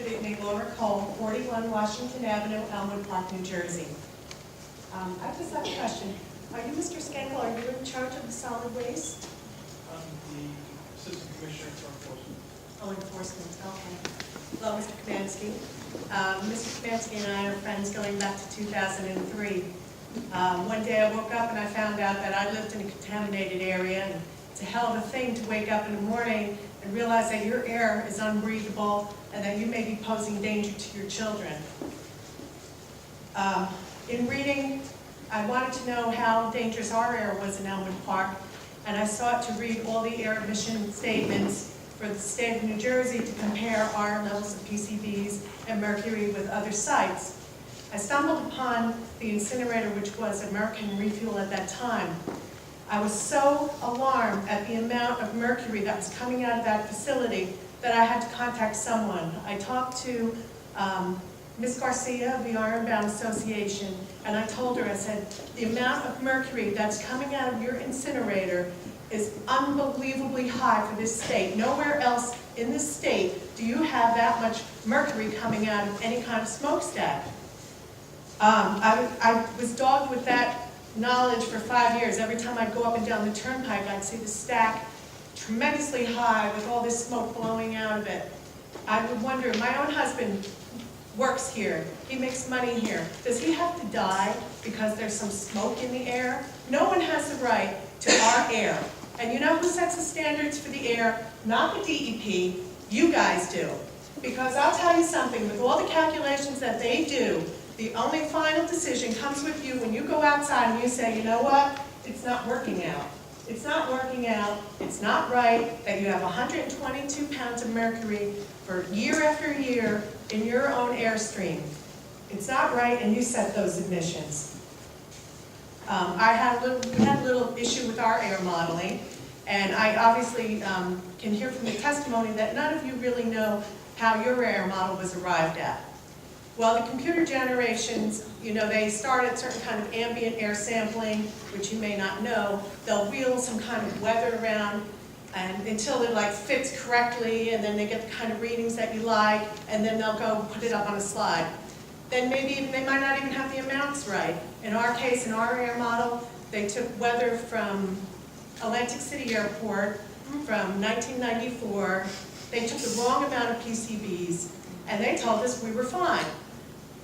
evening, Laura Cole, 41 Washington Avenue, Elmwood Park, New Jersey. I just have a question. Are you Mr. Schenkel? Are you in charge of the solid waste? I'm the Assistant Commissioner for Enforcement. Oh, enforcement, okay. Hello, Mr. Kamansky. Mr. Kamansky and I are friends going back to 2003. One day I woke up and I found out that I lived in a contaminated area, and it's a hell of a thing to wake up in the morning and realize that your air is unbreathable and that you may be posing danger to your children. In reading, I wanted to know how dangerous our air was in Elmwood Park, and I sought to read all the air emission statements for the state of New Jersey to compare our levels of PCBs and mercury with other sites. I stumbled upon the incinerator, which was American Refuel at that time. I was so alarmed at the amount of mercury that was coming out of that facility that I had to contact someone. I talked to Ms. Garcia of the Ironbound Association, and I told her, I said, the amount of mercury that's coming out of your incinerator is unbelievably high for this state. Nowhere else in this state do you have that much mercury coming out of any kind of smokestack. I was dogged with that knowledge for 5 years. Every time I'd go up and down the turnpike, I'd see the stack tremendously high with all this smoke blowing out of it. I would wonder, my own husband works here, he makes money here. Does he have to die because there's some smoke in the air? No one has the right to our air. And you know who sets the standards for the air? Not the DEP, you guys do. Because I'll tell you something, with all the calculations that they do, the only final decision comes with you when you go outside and you say, you know what, it's not working out. It's not working out, it's not right that you have 122 pounds of mercury for year after year in your own airstream. It's not right, and you set those emissions. We had a little issue with our air modeling, and I obviously can hear from the testimony that none of you really know how your air model was arrived at. Well, the computer generations, you know, they start at certain kind of ambient air sampling, which you may not know. They'll wheel some kind of weather around and until it like fits correctly, and then they get the kind of readings that you like, and then they'll go put it up on a slide. Then maybe even, they might not even have the amounts right. In our case, in our air model, they took weather from Atlantic City Airport from 1994. They took the wrong amount of PCBs, and they told us we were fine.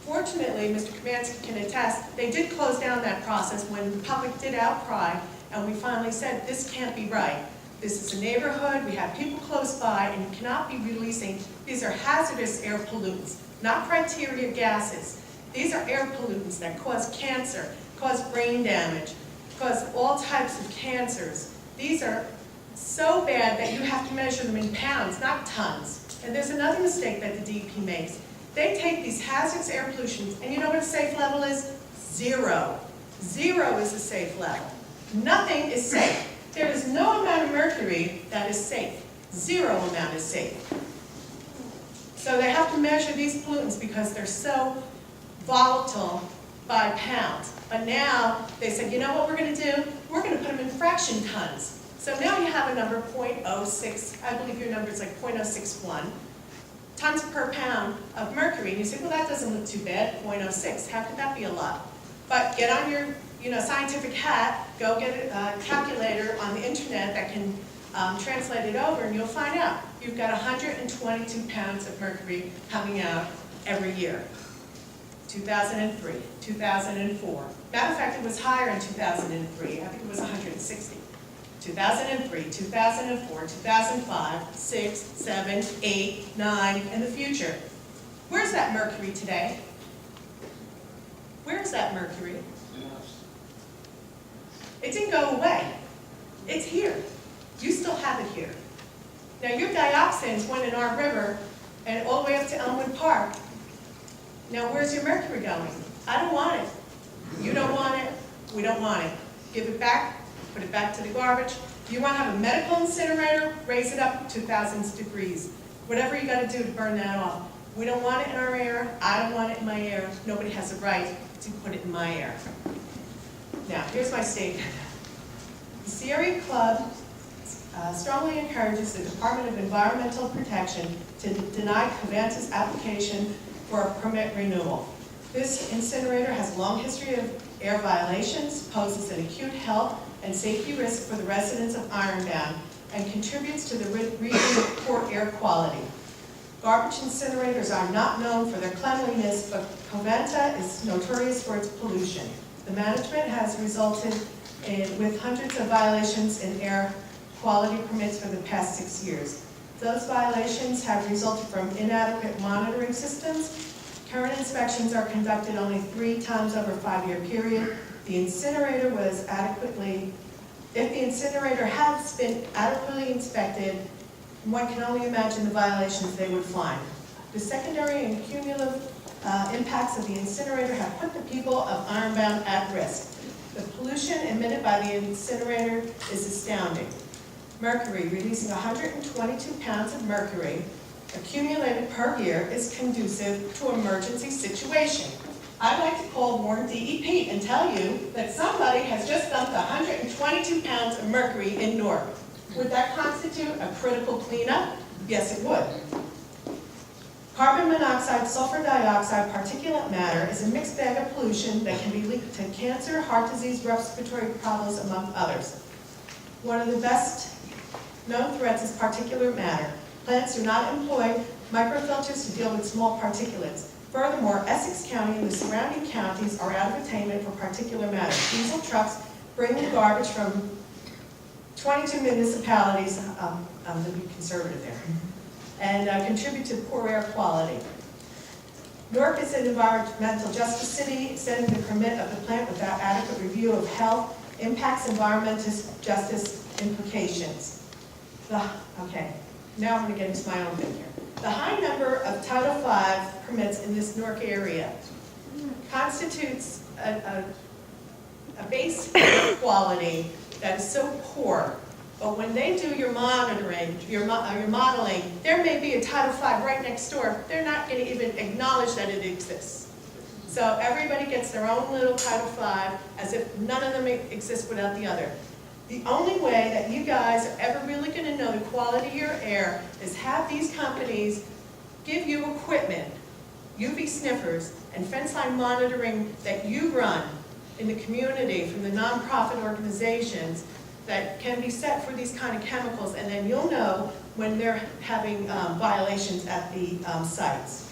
Fortunately, Mr. Kamansky can attest, they did close down that process when the public did outcry, and we finally said, this can't be right. This is a neighborhood, we have people close by, and you cannot be releasing, these are hazardous air pollutants, not criteria gases. These are air pollutants that cause cancer, cause brain damage, cause all types of cancers. These are so bad that you have to measure them in pounds, not tons. And there's another mistake that the DEP makes. They take these hazardous air pollutions, and you know what a safe level is? 0. 0 is a safe level. Nothing is safe. There is no amount of mercury that is safe. 0 amount is safe. So they have to measure these pollutants because they're so volatile by pounds. But now they said, you know what we're going to do? We're going to put them in fraction tons. So now you have a number 0.06, I believe your number is like 0.061. Tons per pound of mercury. And you say, well, that doesn't look too bad, 0.06. How could that be a lot? But get on your scientific hat, go get a calculator on the internet that can translate it over, and you'll find out. You've got 122 pounds of mercury coming out every year. 2003, 2004. Matter of fact, it was higher in 2003. I think it was 160. 2003, 2004, 2005, 6, 7, 8, 9, and the future. Where's that mercury today? Where's that mercury? It didn't go away. It's here. You still have it here. Now your dioxins went in our river and all the way up to Elmwood Park. Now where's your mercury going? I don't want it. You don't want it. We don't want it. Give it back. Put it back to the garbage. If you want to have a medical incinerator, raise it up to 2,000 degrees. Whatever you got to do to burn that off. We don't want it in our air. I don't want it in my air. Nobody has a right to put it in my air. Now, here's my statement. The Sierra Club strongly encourages the Department of Environmental Protection to deny Covanta's application for a permit renewal. This incinerator has a long history of air violations, poses an acute health and safety risk for the residents of Ironbound, and contributes to the region's poor air quality. Garbage incinerators are not known for their cleanliness, but Covanta is notorious for its pollution. The management has resulted with hundreds of violations in air quality permits for the past 6 years. Those violations have resulted from inadequate monitoring systems. Current inspections are conducted only 3 times over a 5-year period. The incinerator was adequately, if the incinerator has been adequately inspected, one can only imagine the violations they would find. The secondary and cumulative impacts of the incinerator have put the people of Ironbound at risk. The pollution emitted by the incinerator is astounding. Mercury, releasing 122 pounds of mercury accumulated per year, is conducive to emergency situation. I'd like to call Warren DEP and tell you that somebody has just dumped 122 pounds of mercury in Newark. Would that constitute a critical cleanup? Yes, it would. Carbon monoxide, sulfur dioxide, particulate matter is a mixed bag of pollution that can be linked to cancer, heart disease, respiratory problems, among others. One of the best known threats is particulate matter. Plants do not employ microfilters to deal with small particulates. Furthermore, Essex County and the surrounding counties are out of attainment for particulate matter. Diesel trucks bring the garbage from 22 municipalities, I'm going to be conservative there, and contribute to poor air quality. Newark is an environmental justice city, extending the permit of the plant without adequate review of health impacts, environmental justice implications. Okay, now I'm going to get into my own thing here. The high number of Title V permits in this Newark area constitutes a base quality that is so poor. But when they do your monitoring, your modeling, there may be a Title V right next door. They're not going to even acknowledge that it exists. So everybody gets their own little Title V as if none of them exist without the other. The only way that you guys are ever really going to know the quality of your air is have these companies give you equipment, UV sniffers, and fence line monitoring that you run in the community from the nonprofit organizations that can be set for these kind of chemicals, and then you'll know when they're having violations at the sites.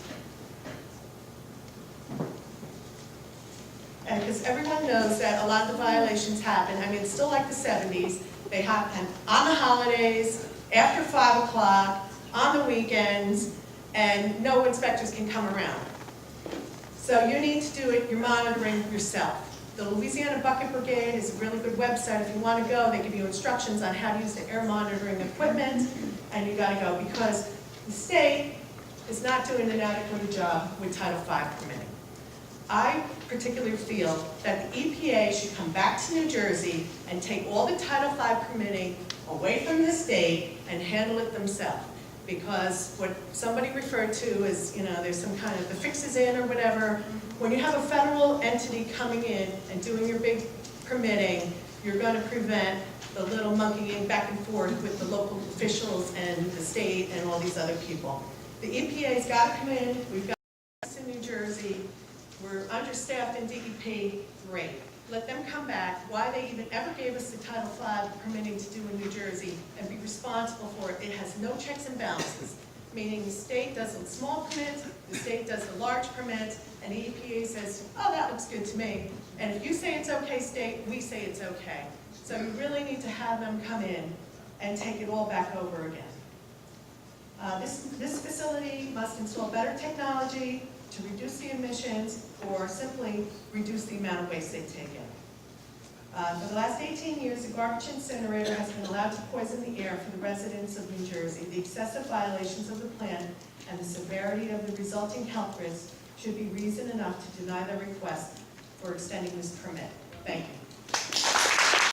And because everyone knows that a lot of the violations happen, I mean, it's still like the 70s, they happen on the holidays, after 5 o'clock, on the weekends, and no inspectors can come around. So you need to do it, your monitoring yourself. The Louisiana Bucket Brigade is a really good website. If you want to go, they give you instructions on how to use the air monitoring equipment, and you got to go because the state is not doing an adequate job with Title V permitting. I particularly feel that the EPA should come back to New Jersey and take all the Title V permitting away from the state and handle it themselves. Because what somebody referred to as, you know, there's some kind of the fixes in or whatever. When you have a federal entity coming in and doing your big permitting, you're going to prevent the little monkeying back and forth with the local officials and the state and all these other people. The EPA's got to come in. We've got in New Jersey. We're understaffed in DEP. Great. Let them come back. Why they even ever gave us the Title V permitting to do in New Jersey and be responsible for it. It has no checks and balances, meaning the state does the small permits, the state does the large permits, and the EPA says, oh, that looks good to me. And if you say it's okay, state, we say it's okay. So you really need to have them come in and take it all back over again. This facility must install better technology to reduce the emissions or simply reduce the amount of waste they take in. For the last 18 years, the garbage incinerator has been allowed to poison the air for the residents of New Jersey. The excessive violations of the plan and the severity of the resulting health risks should be reason enough to deny the request for extending this permit. Thank you.